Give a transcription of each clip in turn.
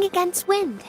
against wind.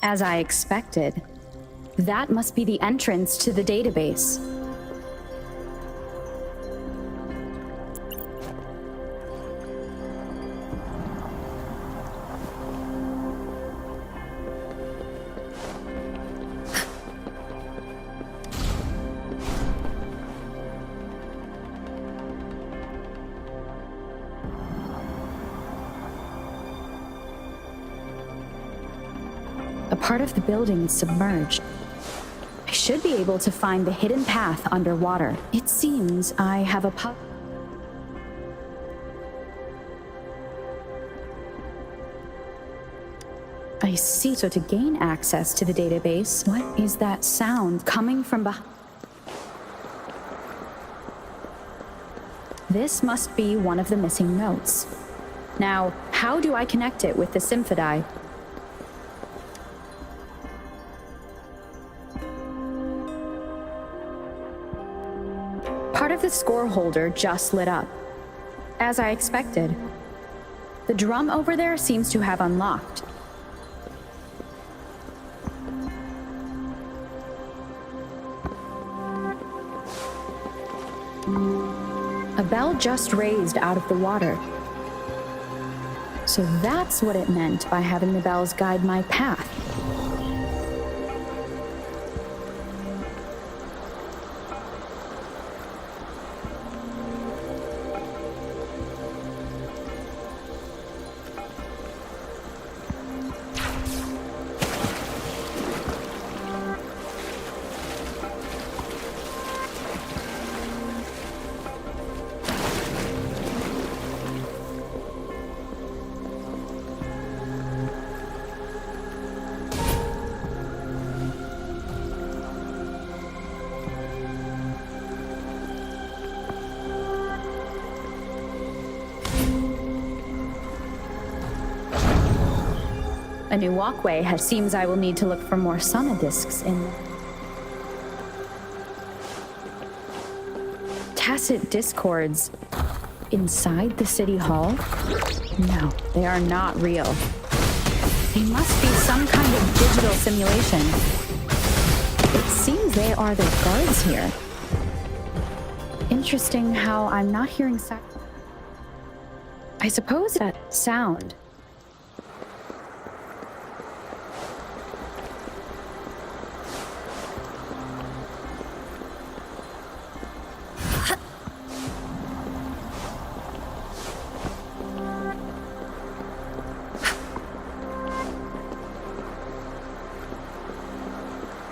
As I expected, that must be the entrance to the database. A part of the building is submerged. I should be able to find the hidden path underwater. It seems I have a I see. So to gain access to the database, what is that sound coming from behind? This must be one of the missing notes. Now, how do I connect it with the symphody? Part of the score holder just lit up. As I expected. The drum over there seems to have unlocked. A bell just raised out of the water. So that's what it meant by having the bells guide my path. A new walkway seems I will need to look for more sonodiscs in. Tacit discords inside the city hall? No, they are not real. They must be some kind of digital simulation. It seems they are the guards here. Interesting how I'm not hearing I suppose that sound.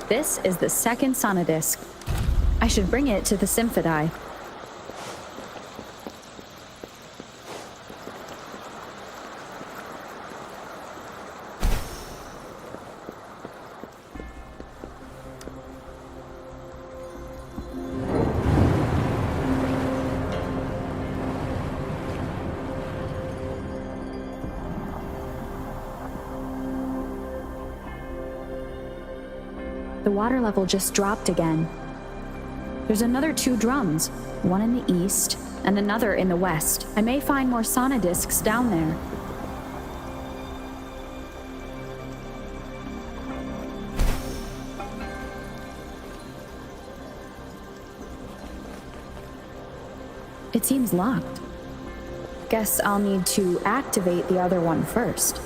This is the second sonodisc. I should bring it to the symphody. The water level just dropped again. There's another 2 drums, one in the east and another in the west. I may find more sonodiscs down there. It seems locked. Guess I'll need to activate the other one first.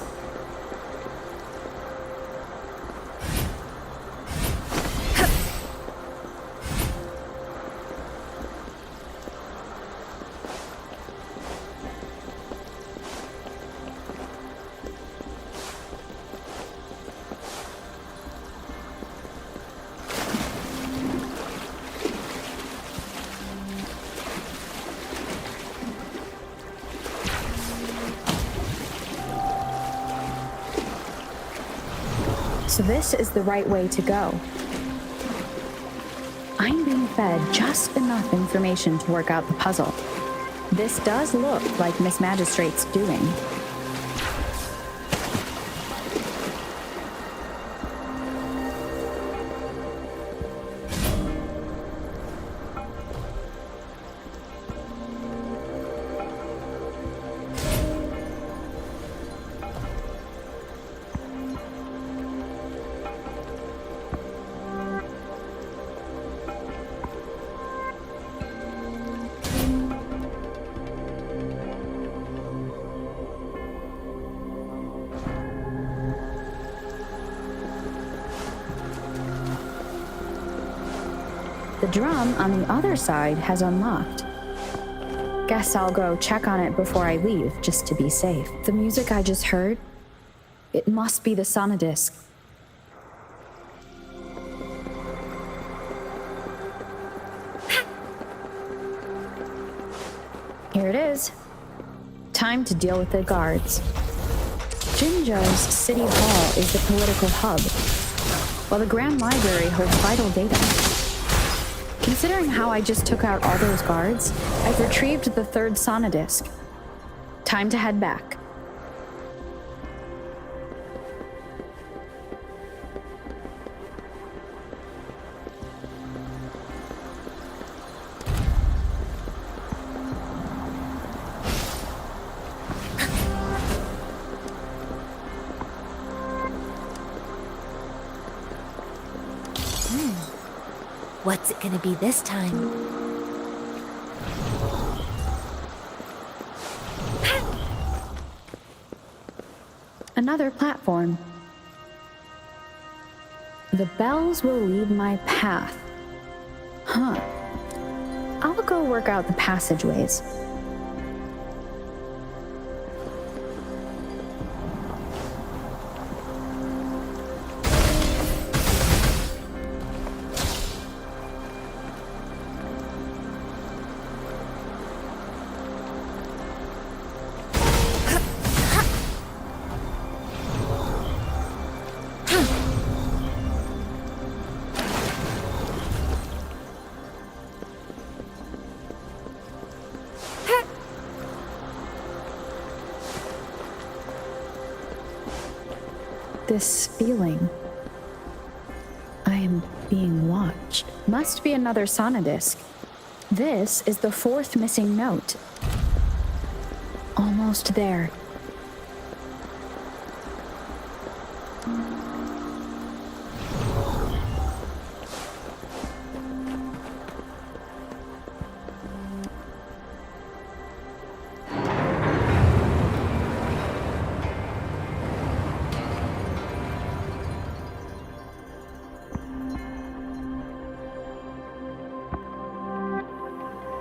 So this is the right way to go. I'm being fed just enough information to work out the puzzle. This does look like Miss Magistrate's doing. The drum on the other side has unlocked. Guess I'll go check on it before I leave, just to be safe. The music I just heard, it must be the sonodisc. Here it is. Time to deal with the guards. Jinzhou's City Hall is the political hub, while the Grand Library holds vital data. Considering how I just took out all those guards, I've retrieved the third sonodisc. Time to head back. What's it gonna be this time? Another platform. The bells will lead my path. Huh. I'll go work out the passageways. This feeling. I am being watched. Must be another sonodisc. This is the fourth missing note. Almost there.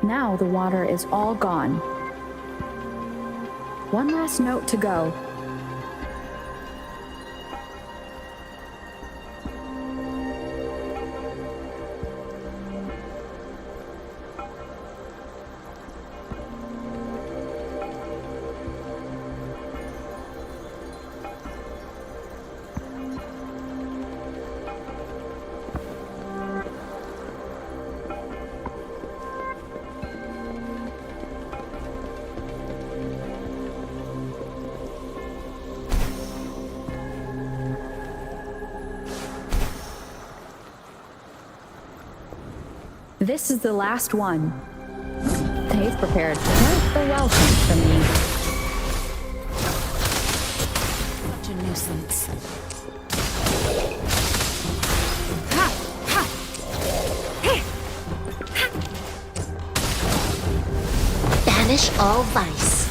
Now the water is all gone. One last note to go. This is the last one. They've prepared quite the welcome for me. Such a nuisance. all vice.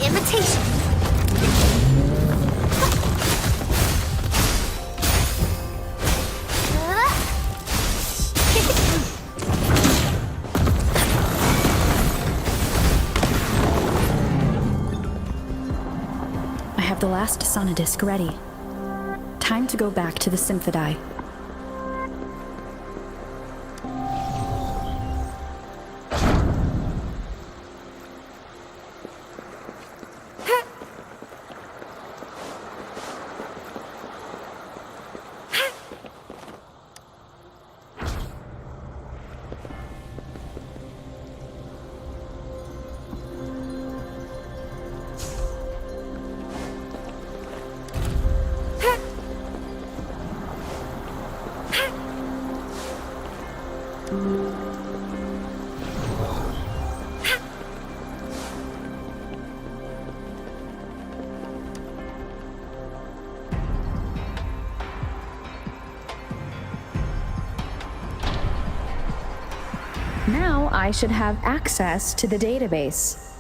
Imitation. I have the last sonodisc ready. Time to go back to the Symphodi. Now I should have access to the database.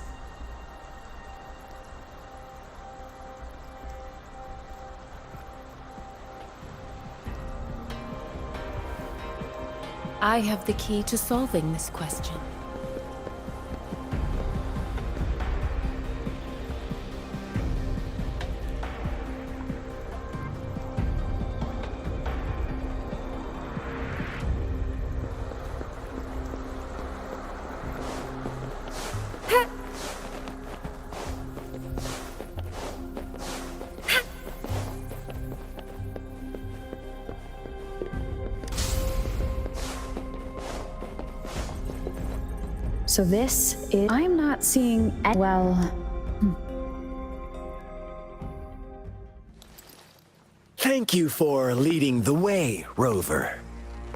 I have the key to solving this question. So this is... I'm not seeing... Well... Thank you for leading the way, Rover.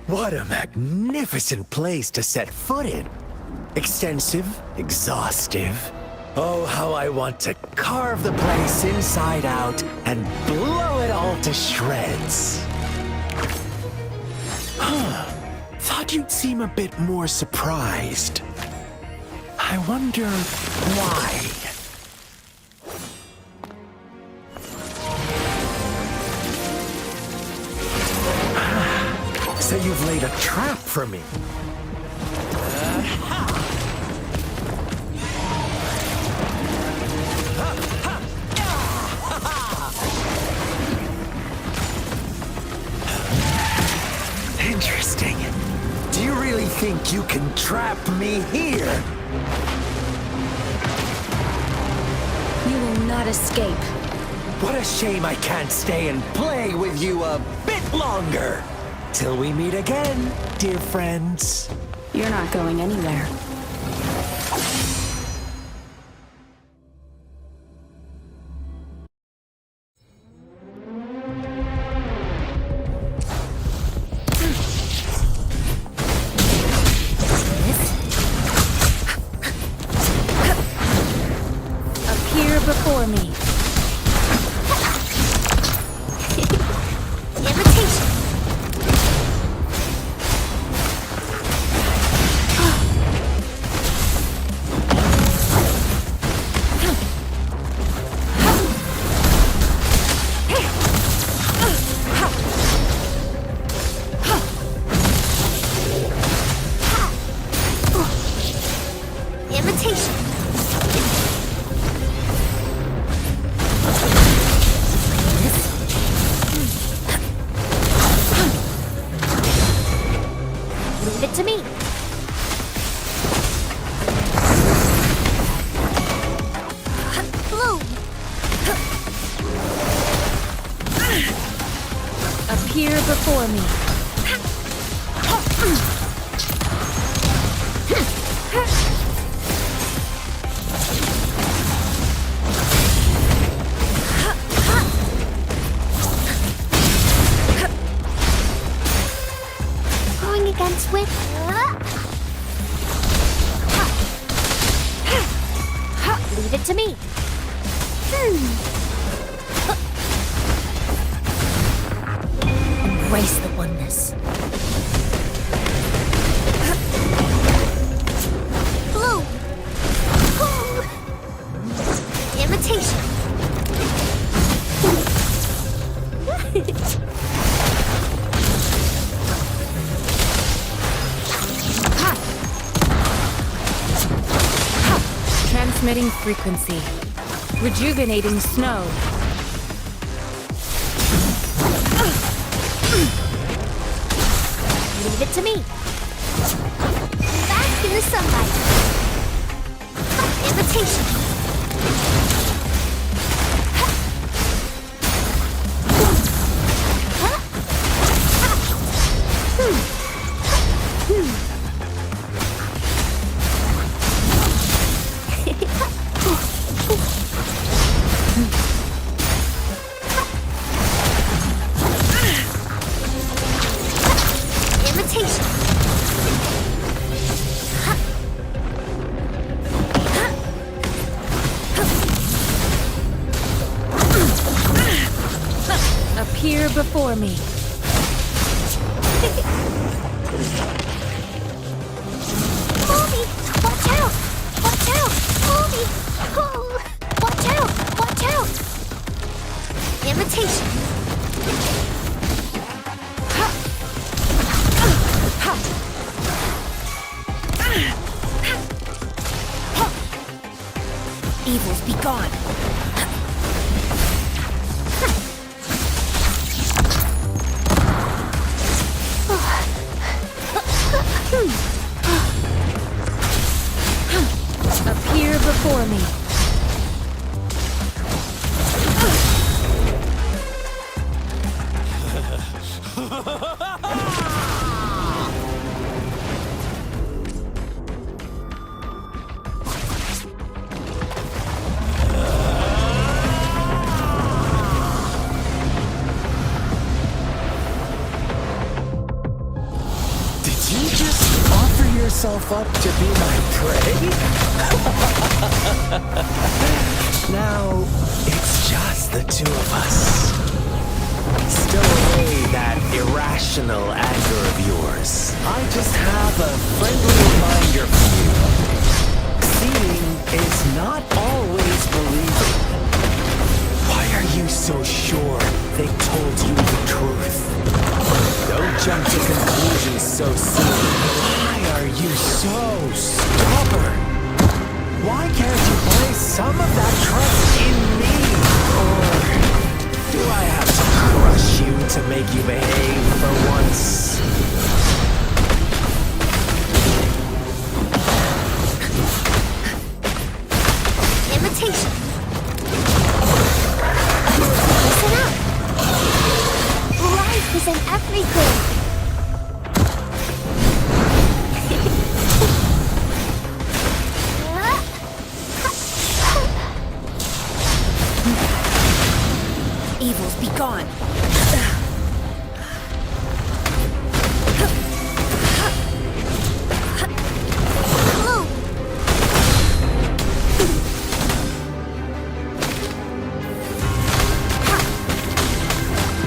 What a magnificent place to set foot in. Extensive, exhaustive. Oh, how I want to carve the place inside out and blow it all to shreds. Thought you'd seem a bit more surprised. I wonder why. So you've laid a trap for me. Interesting. Do you really think you can trap me here? You will not escape. What a shame I can't stay and play with you a bit longer. Till we meet again, dear friends. You're not going anywhere. Appear before me. Imitation. Imitation. Leave it to me. Bloom. Appear before me. Going against with. Leave it to me. Embrace the oneness. Blue. Imitation. Transmitting frequency. Rejuvenating snow. Leave it to me. Bask in the sunlight. Imitation. Imitation. Appear before me. Mommy, watch out! Watch out! Mommy! Oh, watch out! Watch out! Imitation. Evils be gone. Appear before me. Did you just offer yourself up to be my prey? Now, it's just the two of us. Stow away that irrational anger of yours. I just have a friendly reminder for you. Seeing is not always believing. Why are you so sure they told you the truth? Don't jump to conclusions so soon. Why are you so stubborn? Why can't you place some of that trust in me? Or do I have to crush you to make you behave for once? Imitation. Listen up. Life is in everything. Evils be gone. Blue.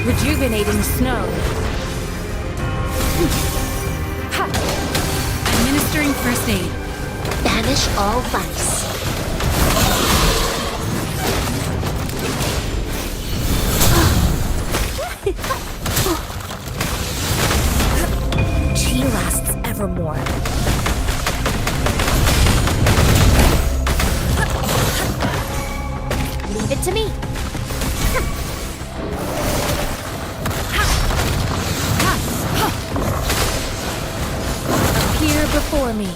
Rejuvenating snow. Ha! Administering first aid. Banish all vice. Chi lasts evermore. Leave it to me. Appear before me.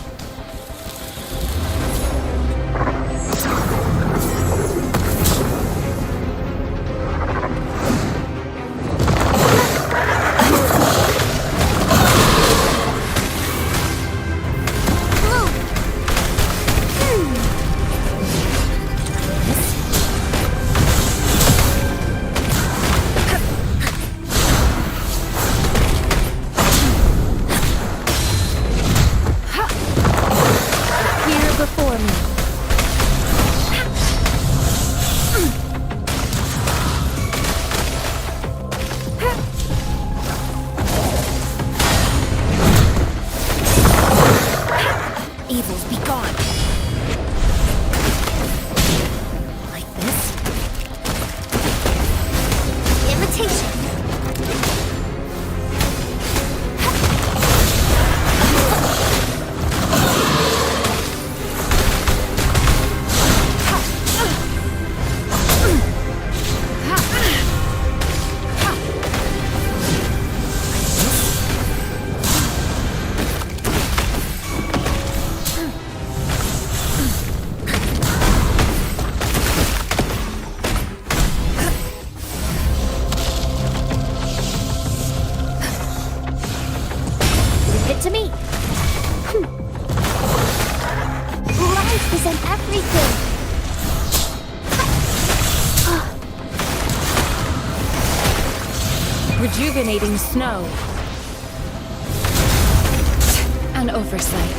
Blue. Leave it to me. Life is in everything. Rejuvenating snow. An oversight.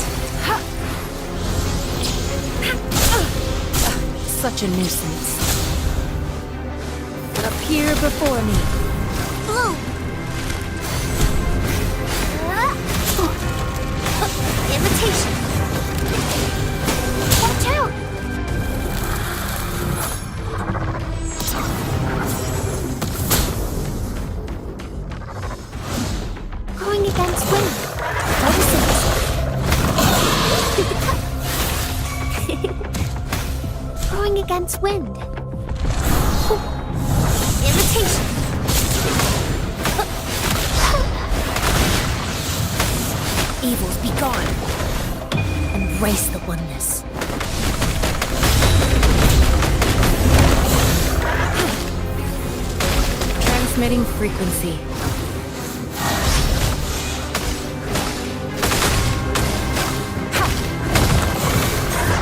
Such a nuisance. Appear before me. Blue. Imitation. Watch out. Going against wind. Notices. Going against wind. Imitation. Evils be gone. Embrace the oneness. Transmitting frequency.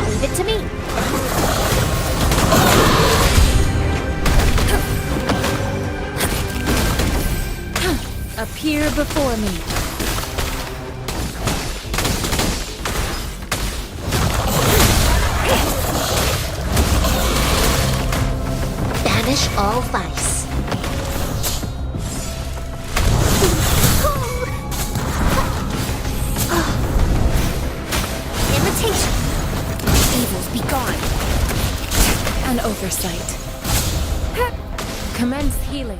Leave it to me. Appear before me. Banish all vice. Imitation. Evils be gone. An oversight. Commence healing.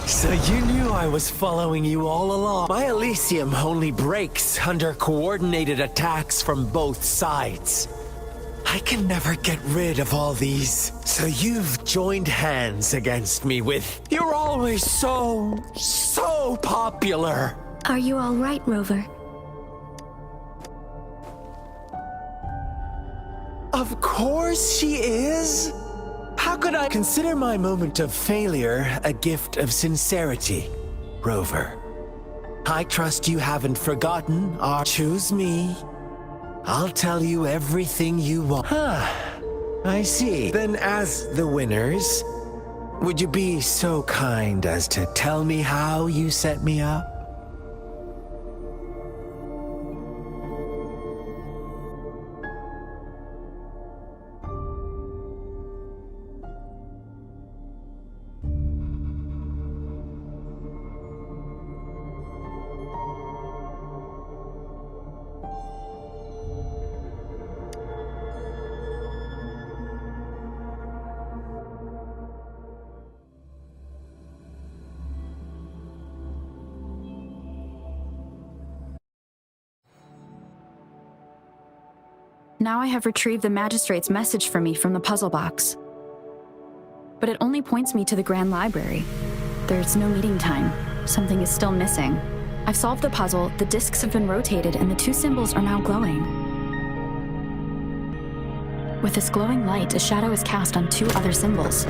So you knew I was following you all along. My Elysium only breaks under coordinated attacks from both sides. I can never get rid of all these. So you've joined hands against me with... You're always so popular. Are you all right, Rover? Of course she is. How could I consider my moment of failure a gift of sincerity, Rover? I trust you haven't forgotten or choose me. I'll tell you everything you want. I see. Then as the winners, would you be so kind as to tell me how you set me up? Now I have retrieved the magistrate's message for me from the puzzle box. But it only points me to the Grand Library. There's no meeting time. Something is still missing. I've solved the puzzle, the discs have been rotated, and the two symbols are now glowing. With this glowing light, a shadow is cast on two other symbols.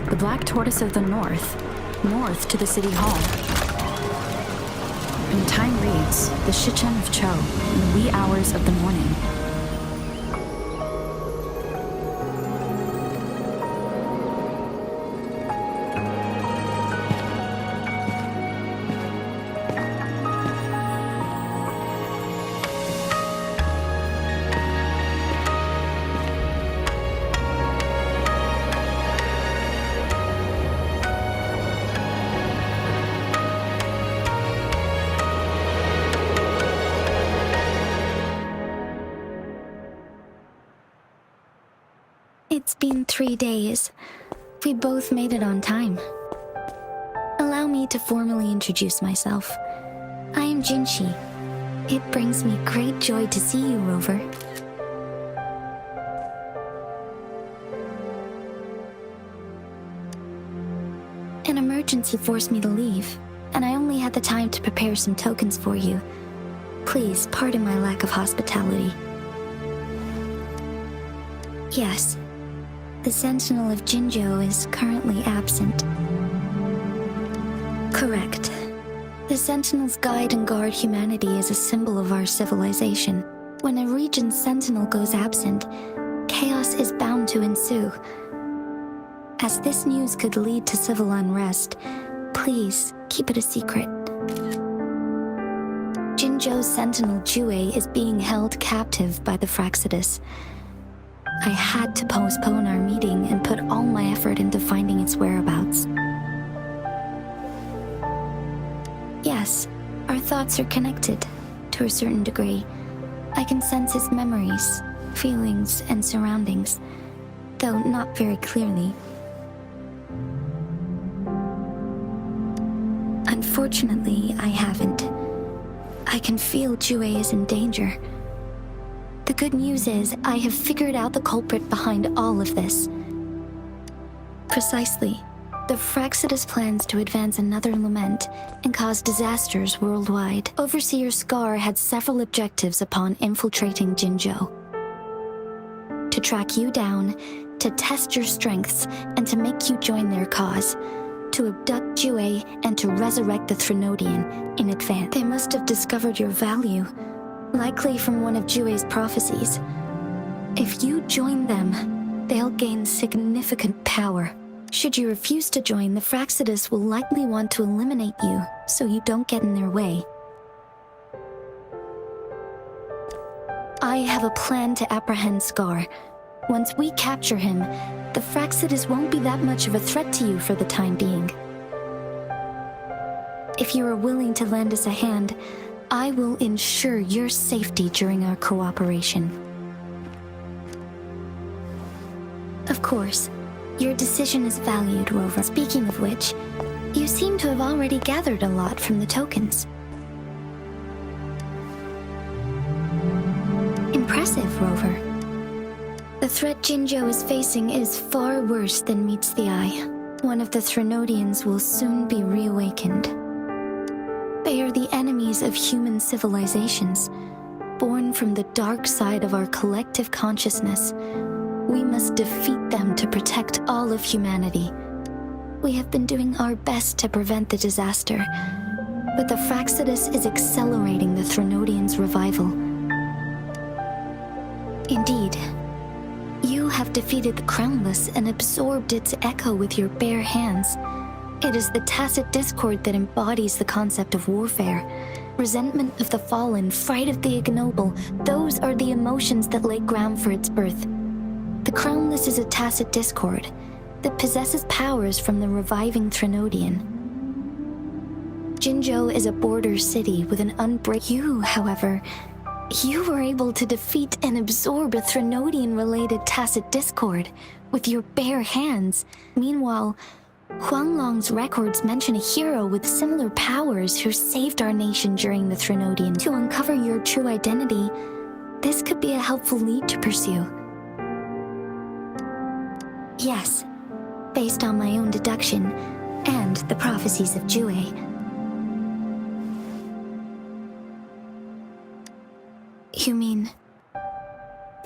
The black tortoise of the north to the city hall. And time reads, the Shichen of Cho, in the wee hours of the morning. It's been 3 days. We both made it on time. Allow me to formally introduce myself. I am Jinshi. It brings me great joy to see you, Rover. An emergency forced me to leave, and I only had the time to prepare some tokens for you. Please pardon my lack of hospitality. Yes, the Sentinel of Jinzhou is currently absent. Correct. The Sentinels guide and guard humanity as a symbol of our civilization. When a region's Sentinel goes absent, chaos is bound to ensue. As this news could lead to civil unrest, please keep it a secret. Jinzhou's Sentinel Jue is being held captive by the Fraxidus. I had to postpone our meeting and put all my effort into finding its whereabouts. Yes, our thoughts are connected, to a certain degree. I can sense his memories, feelings, and surroundings, though not very clearly. Unfortunately, I haven't. I can feel Jue is in danger. The good news is, I have figured out the culprit behind all of this. Precisely. The Fraxidus plans to advance another lament and cause disasters worldwide. Overseer Scar had several objectives upon infiltrating Jinzhou. To track you down, to test your strengths, and to make you join their cause. To abduct Jue and to resurrect the Threnodian in advance. They must have discovered your value, likely from one of Jue's prophecies. If you join them, they'll gain significant power. Should you refuse to join, the Fraxidus will likely want to eliminate you, so you don't get in their way. I have a plan to apprehend Scar. Once we capture him, the Fraxidus won't be that much of a threat to you for the time being. If you are willing to lend us a hand, I will ensure your safety during our cooperation. Of course, your decision is valued, Rover. Speaking of which, you seem to have already gathered a lot from the tokens. Impressive, Rover. The threat Jinzhou is facing is far worse than meets the eye. One of the Threnodians will soon be reawakened. They are the enemies of human civilizations, born from the dark side of our collective consciousness. We must defeat them to protect all of humanity. We have been doing our best to prevent the disaster, but the Fraxidus is accelerating the Threnodians' revival. Indeed, you have defeated the Crownless and absorbed its echo with your bare hands. It is the tacit discord that embodies the concept of warfare. Resentment of the fallen, fright of the ignoble, those are the emotions that lay ground for its birth. The Crownless is a tacit discord that possesses powers from the reviving Threnodian. Jinzhou is a border city with an You, however, you were able to defeat and absorb a Threnodian-related tacit discord with your bare hands. Meanwhile, Huanglong's records mention a hero with similar powers who saved our nation during the Threnodian. To uncover your true identity, this could be a helpful lead to pursue. Yes, based on my own deduction and the prophecies of Jue. You mean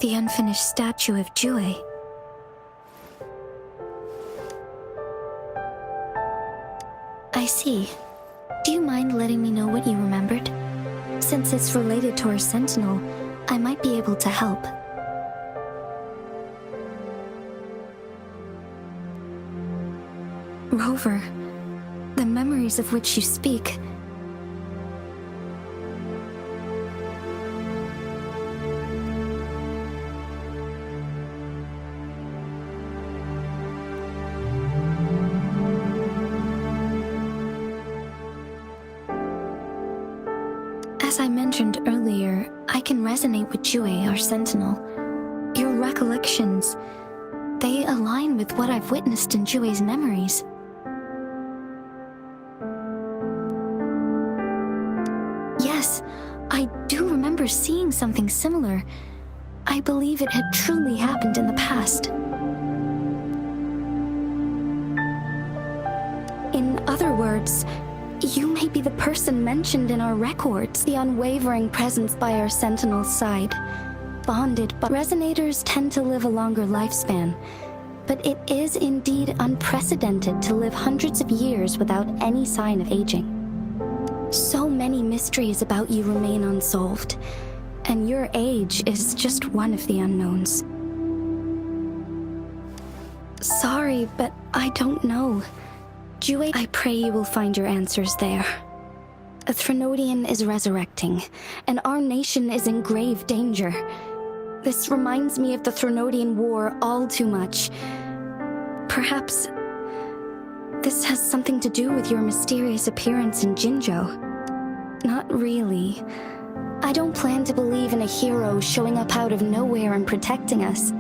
the unfinished statue of Jue? I see. Do you mind letting me know what you remembered? Since it's related to our Sentinel, I might be able to help. Rover, the memories of which you speak. As I mentioned earlier, I can resonate with Jue, our Sentinel. Your recollections, they align with what I've witnessed in Jue's memories. I do remember seeing something similar. I believe it had truly happened in the past. In other words, you may be the person mentioned in our records, the unwavering presence by our Sentinel's side. Bonded, but resonators tend to live a longer lifespan. But it is indeed unprecedented to live hundreds of years without any sign of aging. So many mysteries about you remain unsolved, and your age is just one of the unknowns. Sorry, but I don't know. Jue, I pray you will find your answers there. A Threnodian is resurrecting, and our nation is in grave danger. This reminds me of the Threnodian War all too much. Perhaps this has something to do with your mysterious appearance in Jinzhou. Not really. I don't plan to believe in a hero showing up out of nowhere and protecting us.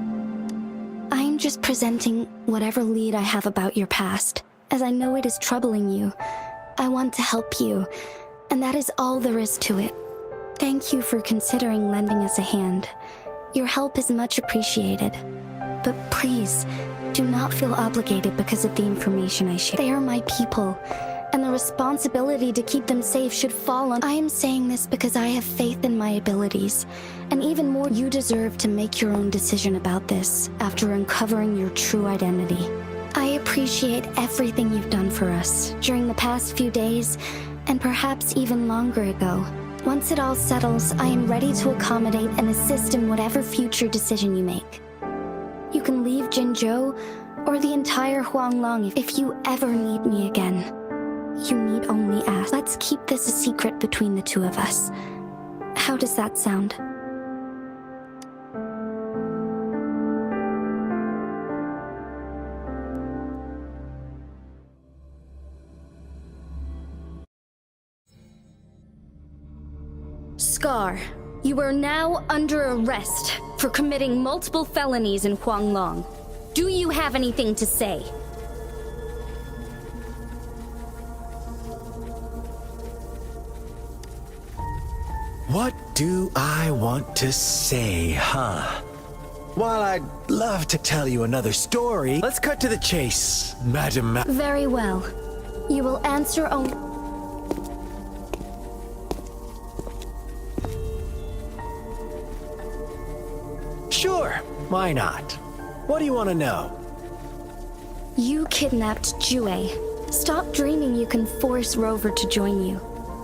I'm just presenting whatever lead I have about your past, as I know it is troubling you. I want to help you, and that is all there is to it. Thank you for considering lending us a hand. Your help is much appreciated. But please, do not feel obligated because of the information I share. They are my people, and the responsibility to keep them safe should fall on— I am saying this because I have faith in my abilities, and even more, you deserve to make your own decision about this after uncovering your true identity. I appreciate everything you've done for us during the past few days, and perhaps even longer ago. Once it all settles, I am ready to accommodate and assist in whatever future decision you make. You can leave Jinzhou or the entire Huanglong if you ever need me again. You need only ask. Let's keep this a secret between the two of us. How does that sound? Scar, you are now under arrest for committing multiple felonies in Huanglong. Do you have anything to say? What do I want to say, huh? While I'd love to tell you another story, let's cut to the chase, Madam Very well. You will answer only— Sure, why not? What do you want to know? You kidnapped Jue. Stop dreaming you can force Rover to join you.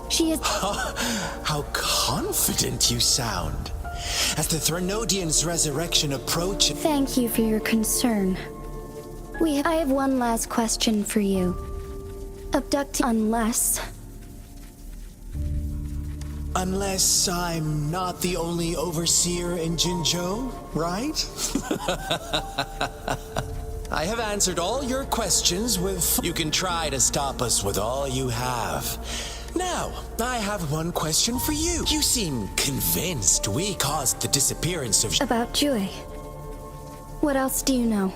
She is— How confident you sound. As the Threnodian's resurrection approaches— Thank you for your concern. I have one last question for you. Abducting— Unless I'm not the only overseer in Jinzhou, right? I have answered all your questions with— You can try to stop us with all you have. Now, I have one question for you. You seem convinced we caused the disappearance of— About Jue. What else do you know?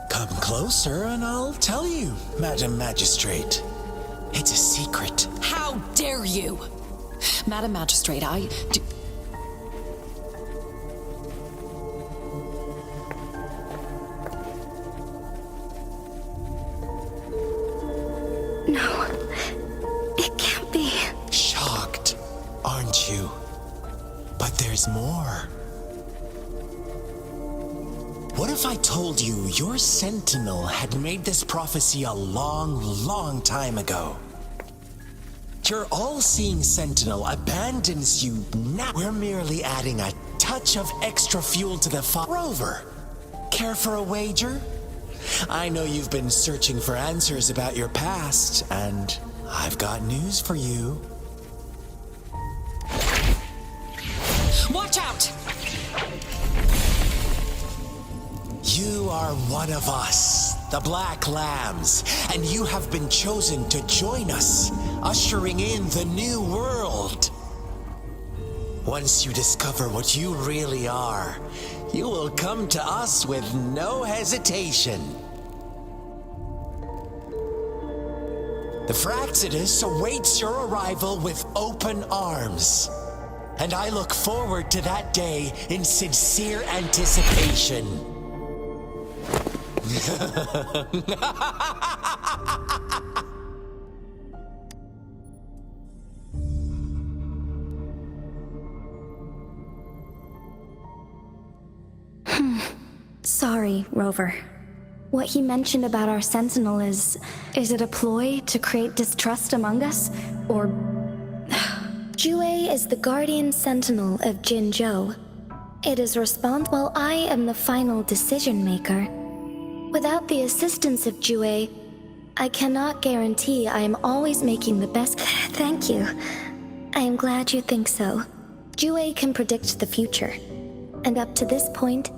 Come closer and I'll tell you, Madam Magistrate. It's a secret. How dare you! Madam Magistrate, No. It can't be. Shocked, aren't you? But there's more. What if I told you your Sentinel had made this prophecy a long, long time ago? Your all-seeing Sentinel abandons you now. We're merely adding a touch of extra fuel to the fire. Rover, care for a wager? I know you've been searching for answers about your past, and I've got news for you. watch out! You are one of us, the Black Lambs, and you have been chosen to join us, ushering in the new world. Once you discover what you really are, you will come to us with no hesitation. The Fraxidus awaits your arrival with open arms. and I look forward to that day in sincere anticipation. Sorry, Rover. What he mentioned about our sentinel is it a ploy to create distrust among us? Or... Jue is the guardian sentinel of Jinzhou. It is while I am the final decision maker. Without the assistance of Jue, I cannot guarantee I am always making the best. Thank you. I am glad you think so. Jue can predict the future. And up to this point,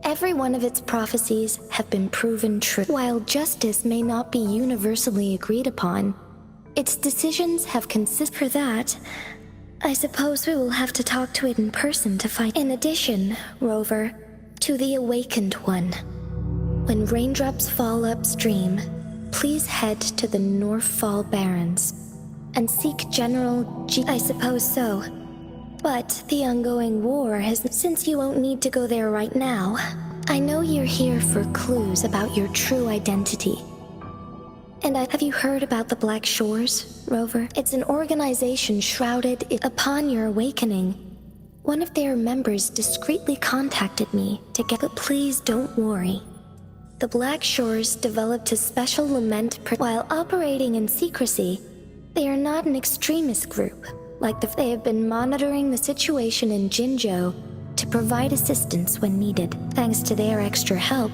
every one of its prophecies have been proven true. While justice may not be universally agreed upon, its decisions have consisted. For that, I suppose we will have to talk to it in person to find. In addition, Rover, to the Awakened One. When raindrops fall upstream, please head to the Northfall Barrens and seek General G. I suppose so. But the ongoing war has... Since you won't need to go there right now, I know you're here for clues about your true identity. And have you heard about the Black Shores, Rover? It's an organization shrouded upon your awakening. One of their members discreetly contacted me to get... But please don't worry. The Black Shores developed a special lament while operating in secrecy. They are not an extremist group. They have been monitoring the situation in Jinzhou to provide assistance when needed. Thanks to their extra help,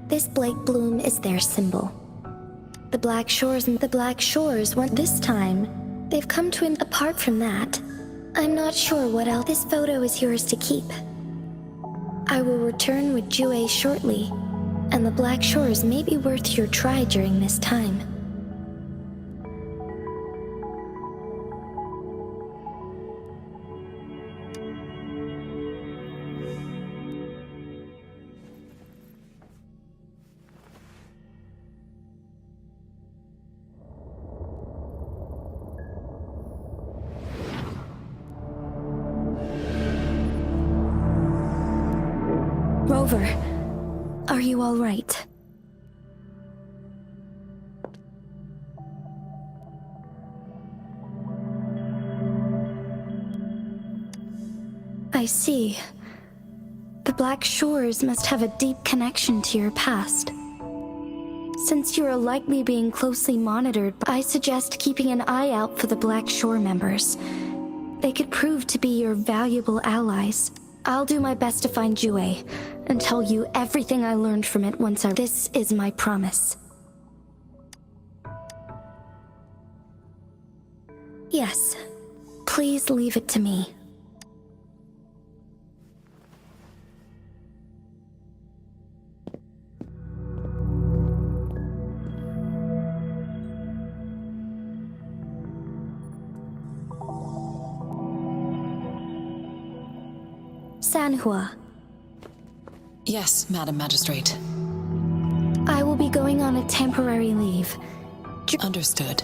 this Blake Bloom is their symbol. The Black Shores went this time. They've come to an... Apart from that, I'm not sure what else. This photo is yours to keep. I will return with Jue shortly, and the Black Shores may be worth your try during this time. Rover, are you all right? I see. The Black Shores must have a deep connection to your past. Since you are likely being closely monitored, I suggest keeping an eye out for the Black Shore members. They could prove to be your valuable allies. I'll do my best to find Jue and tell you everything I learned from it once I... This is my promise. Yes, please leave it to me. Sanhua. Yes, Madam Magistrate. I will be going on a temporary leave. Understood.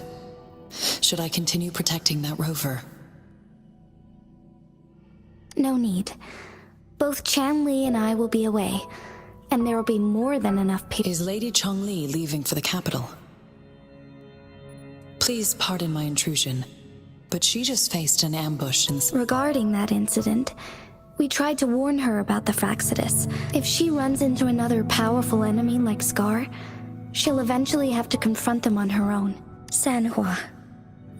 Should I continue protecting that rover? No need. Both Chanli and I will be away, and there will be more than enough people. Is Lady Chongli leaving for the capital? Please pardon my intrusion, but she just faced an ambush in... Regarding that incident, we tried to warn her about the Fraxidus. If she runs into another powerful enemy like Scar, she'll eventually have to confront them on her own. Sanhua,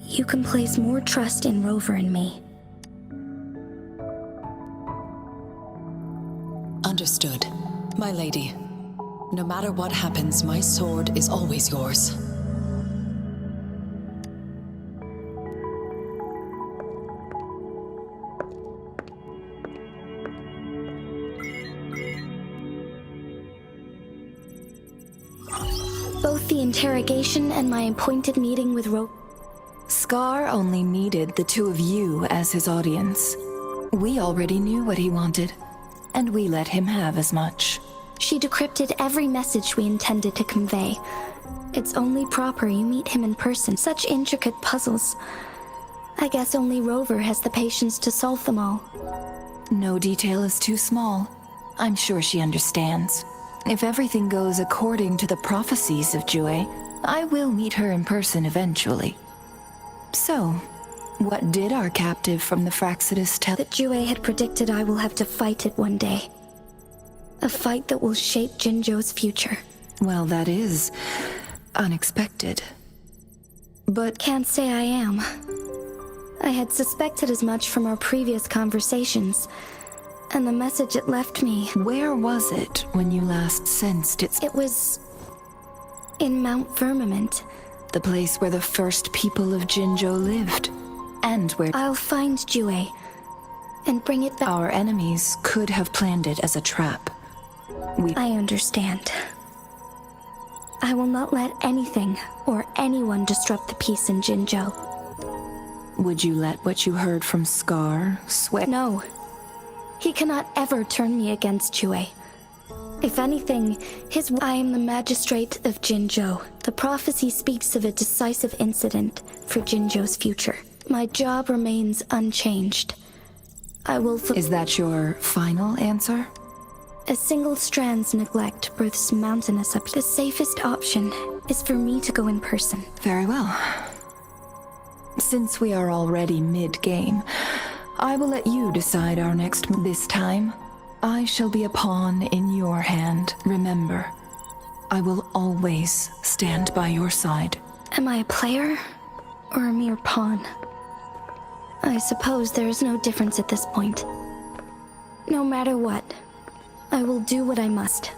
you can place more trust in Rover and me. Understood. My lady, no matter what happens, my sword is always yours. Both the interrogation and my appointed meeting with Scar only needed the two of you as his audience. We already knew what he wanted, and we let him have as much. She decrypted every message we intended to convey. It's only proper you meet him in person. Such intricate puzzles. I guess only Rover has the patience to solve them all. No detail is too small. I'm sure she understands. If everything goes according to the prophecies of Jue, I will meet her in person eventually. So, what did our captive from the Fraxidus tell? That Jue had predicted I will have to fight it one day. A fight that will shape Jinzhou's future. Well, that is unexpected. But Can't say I am. I had suspected as much from our previous conversations, and the message it left me. where was it when you last sensed its... It was in Mount Firmament. the place where the first people of Jinzhou lived, and where I'll find Jue and bring it back. our enemies could have planned it as a trap. I understand. I will not let anything or anyone disrupt the peace in Jinzhou. Would you let what you heard from Scar sway? No. He cannot ever turn me against Jue. If anything, I am the magistrate of Jinzhou. The prophecy speaks of a decisive incident for Jinzhou's future. My job remains unchanged. I will Is that your final answer? A single strand's neglect births mountainous up. The safest option is for me to go in person. Very well. Since we are already mid-game, I will let you decide our next move. This time, I shall be a pawn in your hand. Remember, I will always stand by your side. Am I a player or a mere pawn? I suppose there is no difference at this point. No matter what, I will do what I must.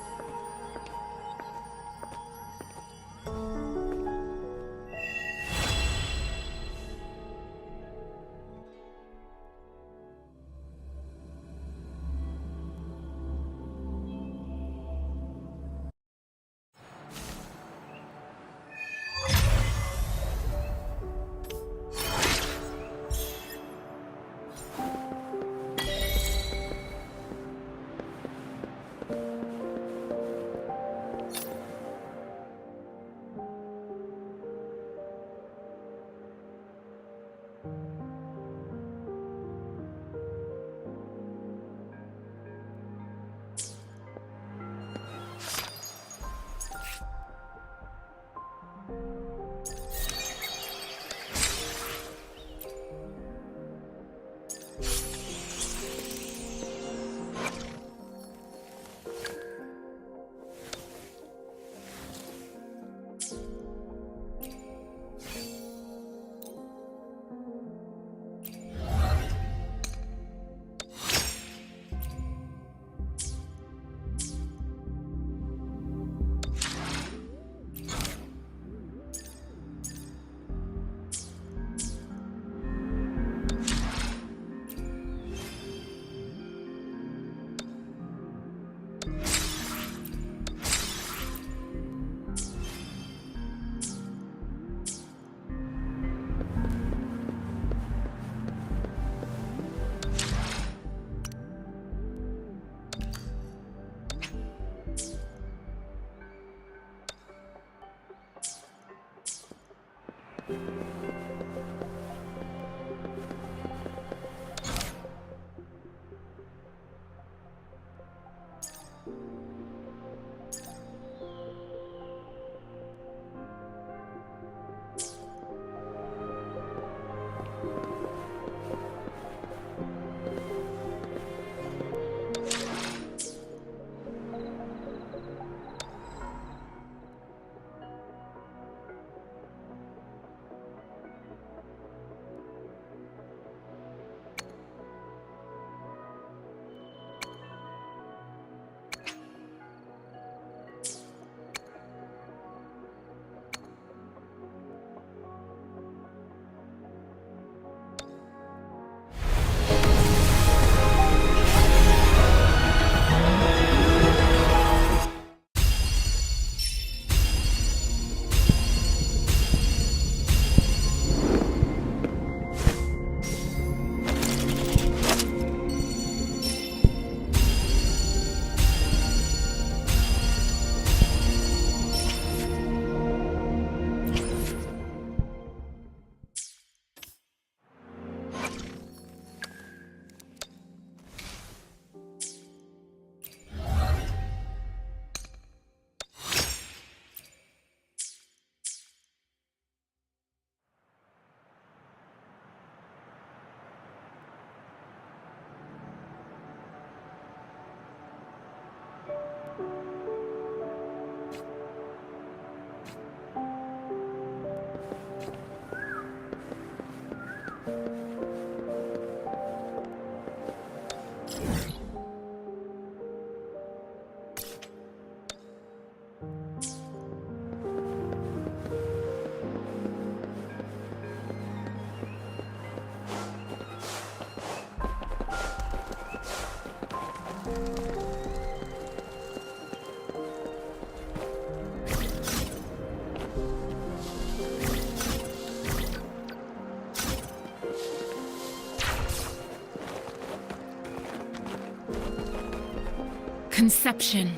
conception.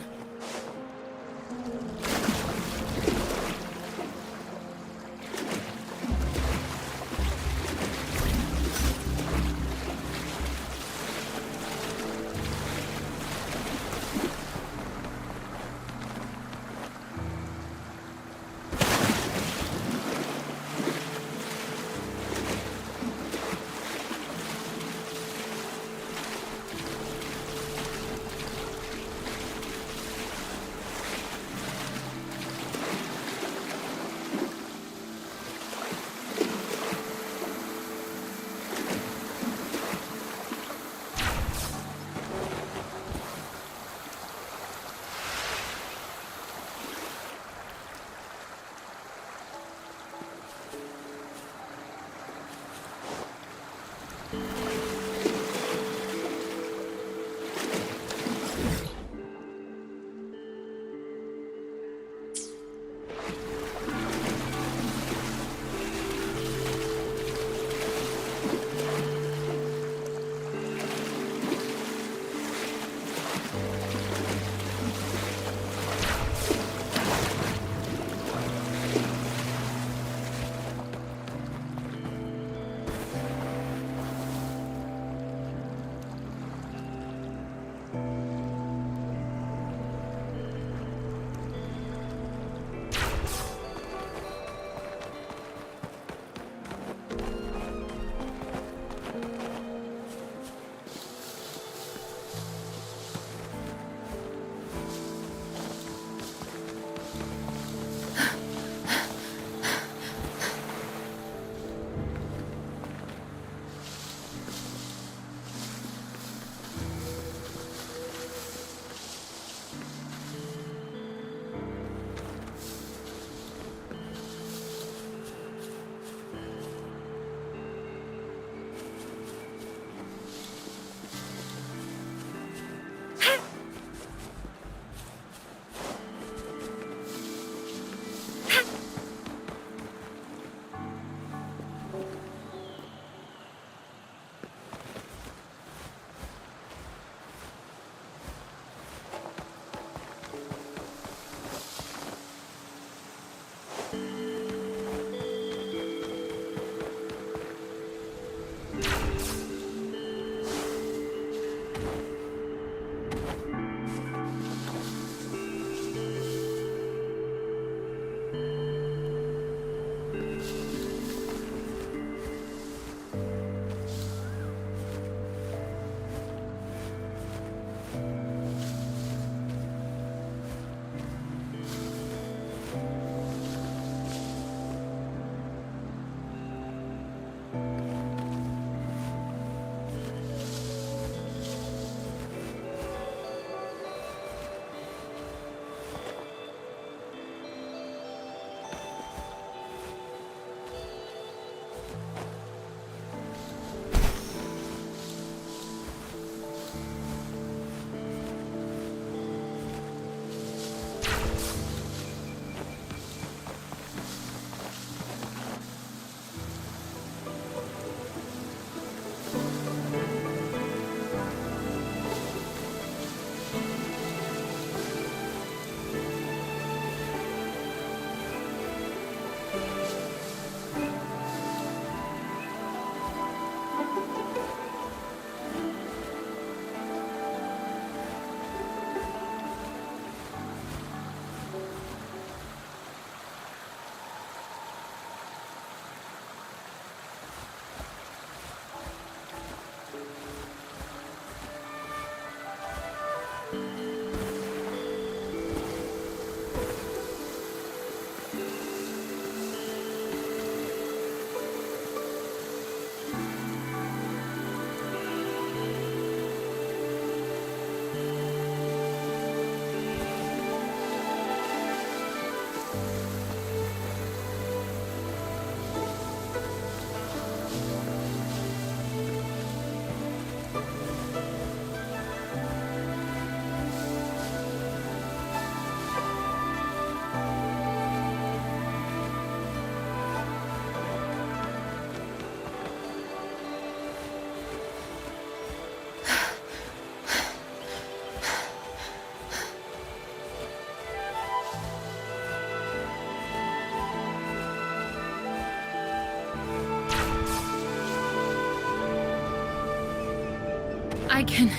I can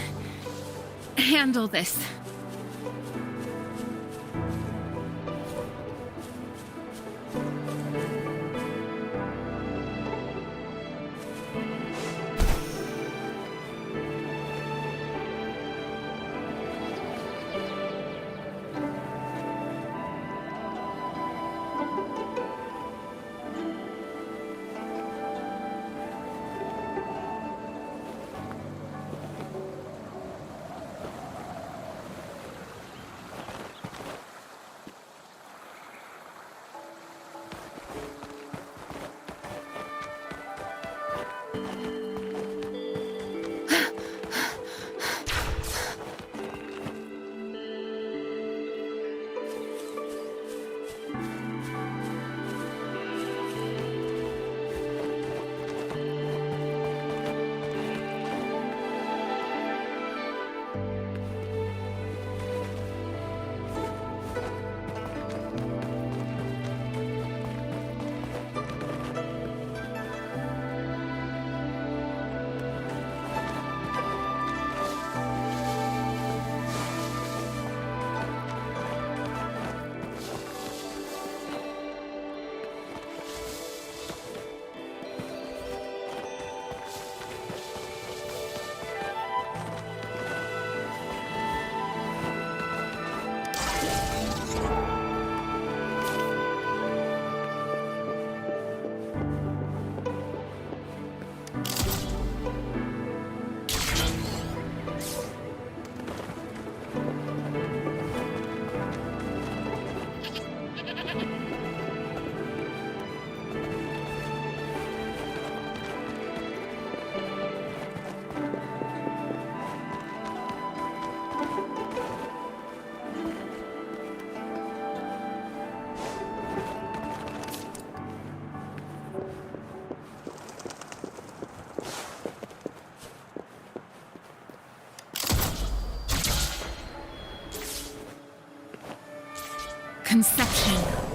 handle this. Conception.